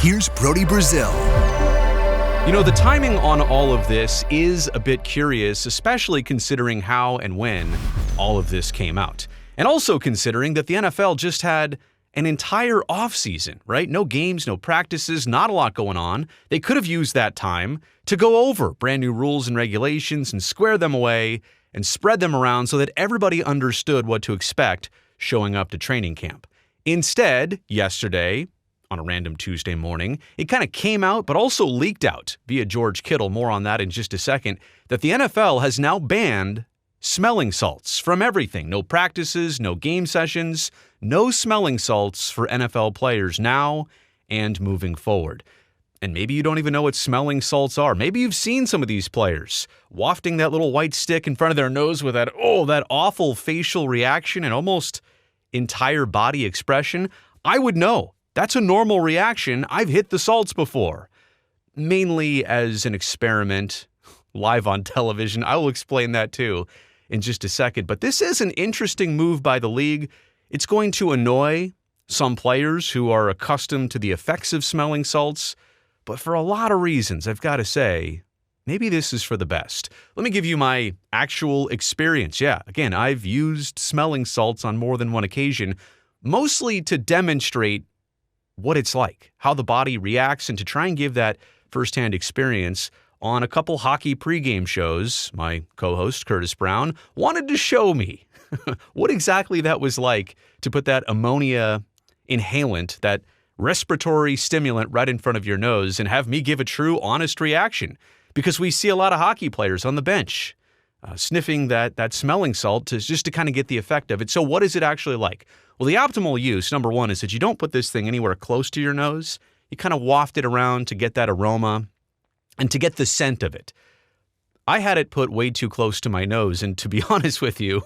Here's Brody Brazil. You know, the timing on all of this is a bit curious, especially considering how and when all of this came out. And also considering that the NFL just had an entire offseason, right? No games, no practices, not a lot going on. They could have used that time to go over brand new rules and regulations and square them away and spread them around so that everybody understood what to expect showing up to training camp. Instead, yesterday, on a random Tuesday morning, it kind of came out, but also leaked out via George Kittle, more on that in just a second, that the NFL has now banned smelling salts from everything. No practices, no game sessions, no smelling salts for NFL players now and moving forward. And maybe you don't even know what smelling salts are. Maybe you've seen some of these players wafting that little white stick in front of their nose with that awful facial reaction and almost entire body expression. I would know. That's a normal reaction. I've hit the salts before, mainly as an experiment live on television. I will explain that too in just a second. But this is an interesting move by the league. It's going to annoy some players who are accustomed to the effects of smelling salts. But for a lot of reasons, I've got to say, maybe this is for the best. Let me give you my actual experience. Yeah, again, I've used smelling salts on more than one occasion, mostly to demonstrate what it's like, how the body reacts, and to try and give that firsthand experience on a couple hockey pregame shows. My co-host, Curtis Brown, wanted to show me what exactly that was like to put that ammonia inhalant, that respiratory stimulant right in front of your nose and have me give a true, honest reaction. Because we see a lot of hockey players on the bench sniffing that smelling salt just to kind of get the effect of it. So what is it actually like? Well, the optimal use, number one, is that you don't put this thing anywhere close to your nose. You kind of waft it around to get that aroma and to get the scent of it. I had it put way too close to my nose, and to be honest with you,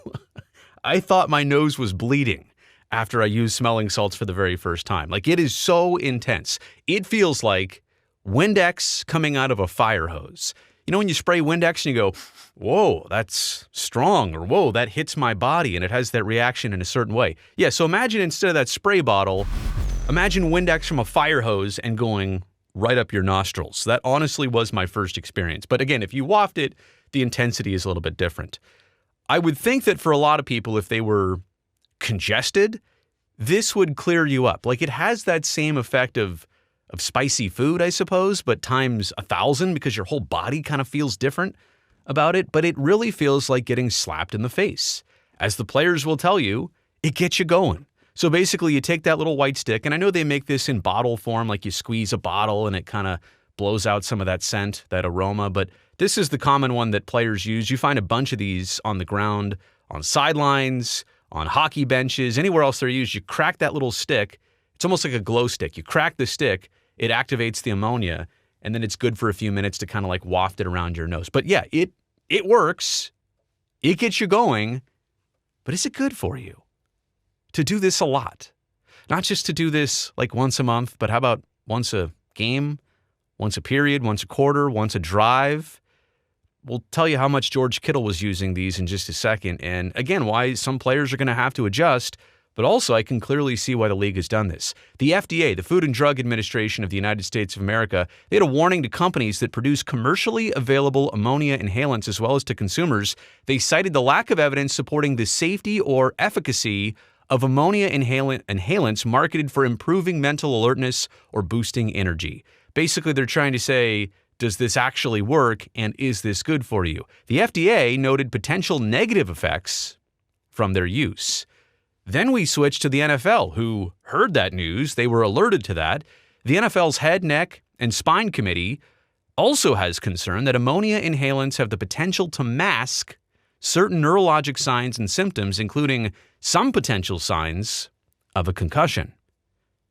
I thought my nose was bleeding after I used smelling salts for the very first time. Like, it is so intense. It feels like Windex coming out of a fire hose. You know when you spray Windex and you go, whoa, that's strong, or whoa, that hits my body, and it has that reaction in a certain way. Yeah, so imagine instead of that spray bottle, imagine Windex from a fire hose and going right up your nostrils. That honestly was my first experience. But again, if you waft it, the intensity is a little bit different. I would think that for a lot of people, if they were congested, this would clear you up. Like, it has that same effect of spicy food, I suppose, but times 1,000 because your whole body kind of feels different about it. But it really feels like getting slapped in the face. As the players will tell you, it gets you going. So basically, you take that little white stick, and I know they make this in bottle form, like you squeeze a bottle and it kind of blows out some of that scent, that aroma. But this is the common one that players use. You find a bunch of these on the ground, on sidelines, on hockey benches, anywhere else they're used. You crack that little stick. It's almost like a glow stick. You crack the stick, it activates the ammonia, and then it's good for a few minutes to kind of like waft it around your nose. But yeah, it works. It gets you going. But is it good for you to do this a lot? Not just to do this like once a month, but how about once a game, once a period, once a quarter, once a drive? We'll tell you how much George Kittle was using these in just a second. And again, why some players are going to have to adjust. But also, I can clearly see why the league has done this. The FDA, the Food and Drug Administration of the United States of America, they had a warning to companies that produce commercially available ammonia inhalants as well as to consumers. They cited the lack of evidence supporting the safety or efficacy of ammonia inhalants marketed for improving mental alertness or boosting energy. Basically, they're trying to say, does this actually work, and is this good for you? The FDA noted potential negative effects from their use. Then we switched to the NFL, who heard that news. They were alerted to that. The NFL's head, neck, and spine committee also has concern that ammonia inhalants have the potential to mask certain neurologic signs and symptoms, including some potential signs of a concussion.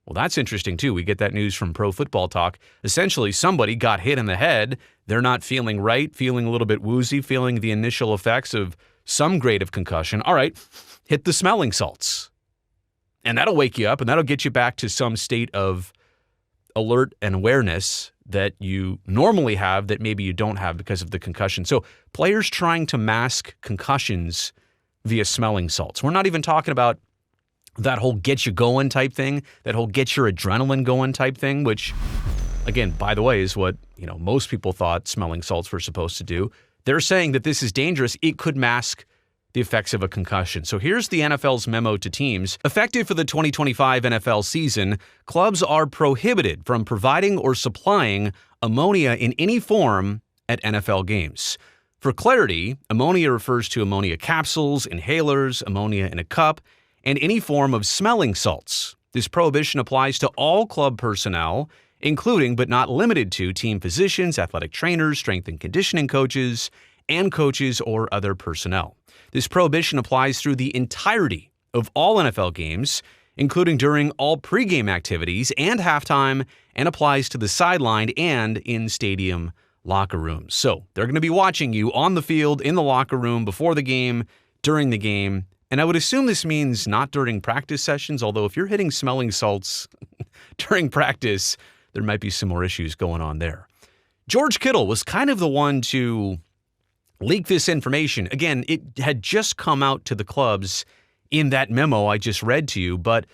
Well, that's interesting, too. We get that news from Pro Football Talk. Essentially, somebody got hit in the head. They're not feeling right, feeling a little bit woozy, feeling the initial effects of some grade of concussion. All right, hit the smelling salts. And that'll wake you up, and that'll get you back to some state of alert and awareness that you normally have that maybe you don't have because of the concussion. So players trying to mask concussions via smelling salts. We're not even talking about that whole get you going type thing, that whole get your adrenaline going type thing, which, again, by the way, is what, most people thought smelling salts were supposed to do. They're saying that this is dangerous. It could mask the effects of a concussion. So here's the NFL's memo to teams. Effective for the 2025 NFL season, clubs are prohibited from providing or supplying ammonia in any form at NFL games. For clarity, ammonia refers to ammonia capsules, inhalers, ammonia in a cup, and any form of smelling salts. This prohibition applies to all club personnel, including but not limited to team physicians, athletic trainers, strength and conditioning coaches, and coaches or other personnel. This prohibition applies through the entirety of all NFL games, including during all pregame activities and halftime, and applies to the sideline and in stadium locker rooms. So they're going to be watching you on the field, in the locker room, before the game, during the game. And I would assume this means not during practice sessions, although if you're hitting smelling salts during practice, there might be some more issues going on there. George Kittle was kind of the one to leak this information. Again, it had just come out to the clubs in that memo I just read to you, but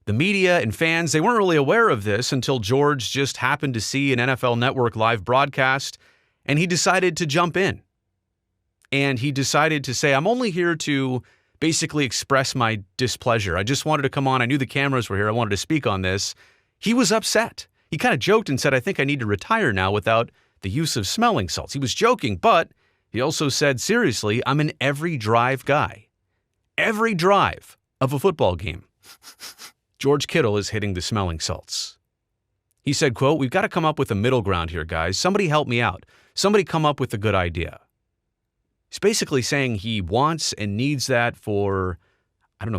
the media and fans, they weren't really aware of this until George just happened to see an NFL Network live broadcast, and he decided to jump in. And he decided to say, I'm only here to basically express my displeasure. I just wanted to come on. I knew the cameras were here. I wanted to speak on this. He was upset. He kind of joked and said, I think I need to retire now without the use of smelling salts. He was joking, but he also said, seriously, I'm an every drive guy. Every drive of a football game, George Kittle is hitting the smelling salts. He said, quote, we've got to come up with a middle ground here, guys. Somebody help me out. Somebody come up with a good idea. He's basically saying he wants and needs that for,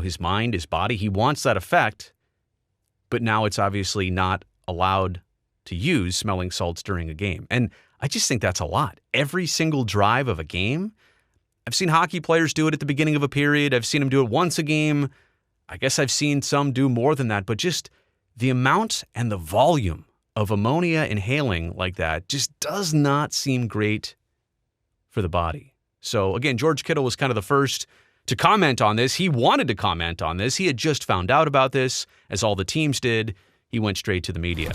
his mind, his body. He wants that effect, but now it's obviously not allowed to use smelling salts during a game. And I just think that's a lot. Every single drive of a game. I've seen hockey players do it at the beginning of a period. I've seen them do it once a game. I guess I've seen some do more than that, but just the amount and the volume of ammonia inhaling like that just does not seem great for the body. So again, George Kittle was kind of the first to comment on this. He wanted to comment on this. He had just found out about this, as all the teams did. He went straight to the media.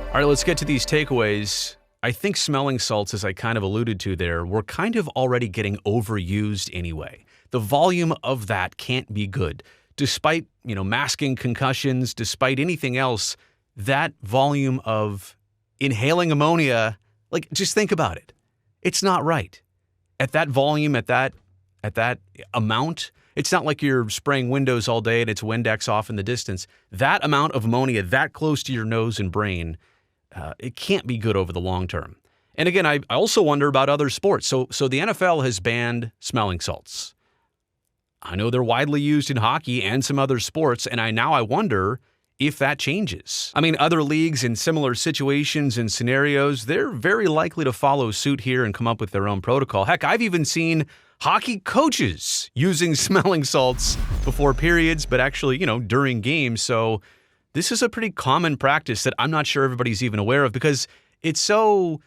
All right, let's get to these takeaways. I think smelling salts, as I kind of alluded to there, were kind of already getting overused anyway. The volume of that can't be good. Despite, masking concussions, despite anything else, that volume of inhaling ammonia, just think about it. It's not right. At that volume, at that amount, it's not like you're spraying windows all day and it's Windex off in the distance. That amount of ammonia that close to your nose and brain, it can't be good over the long term. And again, I also wonder about other sports. So the NFL has banned smelling salts. I know they're widely used in hockey and some other sports, and I wonder if that changes. Other leagues in similar situations and scenarios, they're very likely to follow suit here and come up with their own protocol. Heck, I've even seen hockey coaches using smelling salts before periods, but actually, during games. So this is a pretty common practice that I'm not sure everybody's even aware of because it's so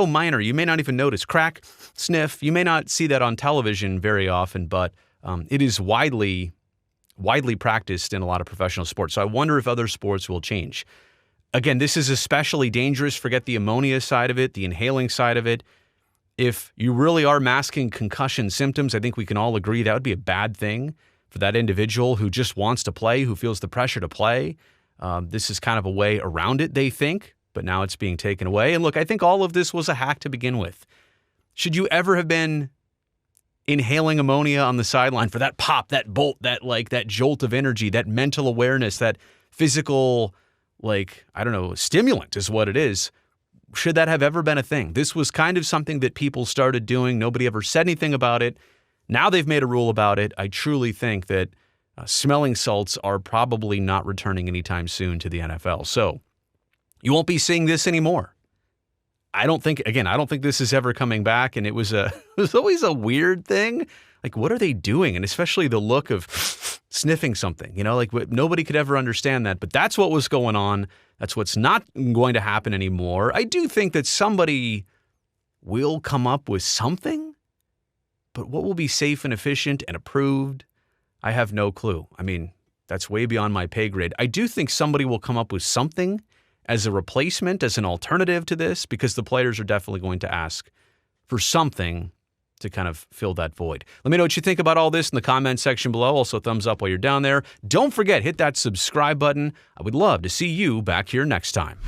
minor. You may not even notice. Crack, sniff. You may not see that on television very often, but it is widely practiced in a lot of professional sports. So I wonder if other sports will change. Again, this is especially dangerous. Forget the ammonia side of it, the inhaling side of it. If you really are masking concussion symptoms, I think we can all agree that would be a bad thing for that individual who just wants to play, who feels the pressure to play. This is kind of a way around it, they think, but now it's being taken away. And look, I think all of this was a hack to begin with. Should you ever have been inhaling ammonia on the sideline for that pop, that bolt, that jolt of energy, that mental awareness, that physical, stimulant is what it is. Should that have ever been a thing? This was kind of something that people started doing. Nobody ever said anything about it. Now they've made a rule about it. I truly think that smelling salts are probably not returning anytime soon to the NFL. So you won't be seeing this anymore. I don't think this is ever coming back. And it was always a weird thing. What are they doing? And especially the look of sniffing something, nobody could ever understand that. But that's what was going on. That's what's not going to happen anymore. I do think that somebody will come up with something, but what will be safe and efficient and approved? I have no clue. I mean, that's way beyond my pay grade. I do think somebody will come up with something as a replacement, as an alternative to this, because the players are definitely going to ask for something to kind of fill that void. Let me know what you think about all this in the comment section below. Also, thumbs up while you're down there. Don't forget, hit that subscribe button. I would love to see you back here next time.